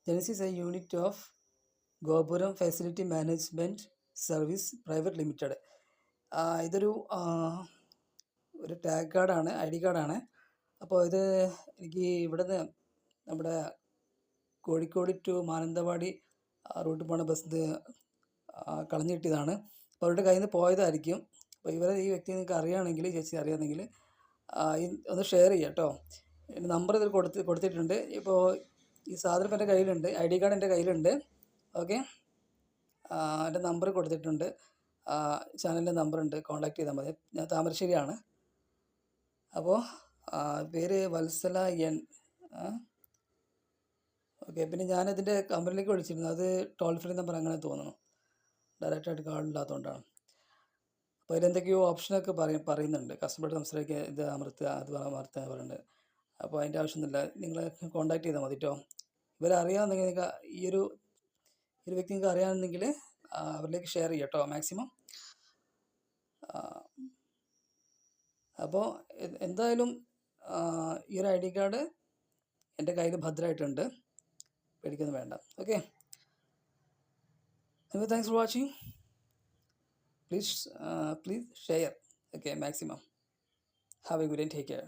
Genesis A unit of ഗോപുരം facility management service private limited. ഇതൊരു ഒരു ടാഗ് കാർഡാണ്, ഐ ഡി കാർഡാണ്. അപ്പോൾ ഇത് എനിക്ക് ഇവിടുന്ന് നമ്മുടെ കോഴിക്കോട് ടു മാനന്തവാടി റൂട്ട് പോണ ബസ് കളഞ്ഞു കിട്ടിയതാണ്. അപ്പോൾ അവരുടെ കയ്യിൽ നിന്ന് പോയതായിരിക്കും. അപ്പോൾ ഈ വ്യക്തി നിങ്ങൾക്ക് അറിയുകയാണെങ്കിൽ, ചേച്ചി അറിയാമെങ്കിൽ ഒന്ന് ഷെയർ ചെയ്യാം കേട്ടോ. നമ്പർ ഇതിൽ കൊടുത്തിട്ടുണ്ട്. ഇപ്പോൾ ഈ സാധനം എൻ്റെ കയ്യിലുണ്ട്, ഐ ഡി കാർഡ് എൻ്റെ കയ്യിലുണ്ട്. ഓക്കെ, എൻ്റെ നമ്പർ കൊടുത്തിട്ടുണ്ട്, ചാനലിൻ്റെ നമ്പറുണ്ട്, കോൺടാക്ട് ചെയ്താൽ മതി. ഞാൻ താമരശ്ശേരിയാണ്. അപ്പോൾ പേര് വത്സല എൻ. ഓക്കെ, പിന്നെ ഞാനതിൻ്റെ കമ്പനിയിലേക്ക് വിളിച്ചിരുന്നു. അത് ടോൾ ഫ്രീ നമ്പർ അങ്ങനെ തോന്നുന്നു, ഡയറക്റ്റായിട്ട് കാർഡില്ലാത്തതുകൊണ്ടാണ്. അപ്പോൾ അതിലെന്തൊക്കെയോ ഓപ്ഷനൊക്കെ പറയുന്നുണ്ട്. കസ്റ്റമറോട് സംസാരിക്കുക, ഇത് അമർത്തുക, അത് അമർത്തുക പറയുന്നുണ്ട്. അപ്പോൾ അതിൻ്റെ ആവശ്യമൊന്നുമില്ല, നിങ്ങൾ കോൺടാക്ട് ചെയ്താൽ മതി കേട്ടോ. ഇവരറിയാമെന്നെങ്കിൽ നിങ്ങൾക്ക് ഈ ഒരു വ്യക്തി നിങ്ങൾക്ക് അറിയാമെന്നെങ്കിൽ അവരിലേക്ക് ഷെയർ ചെയ്യാം കേട്ടോ മാക്സിമം. അപ്പോൾ എന്തായാലും ഈ ഒരു ഐ ഡി കാർഡ് എൻ്റെ കയ്യിൽ ഭദ്രമായിട്ടുണ്ട്, പേടിക്കൊന്നും വേണ്ട. Okay, thanks for watching. Please share. Okay, maximum. Have a good day. Take care.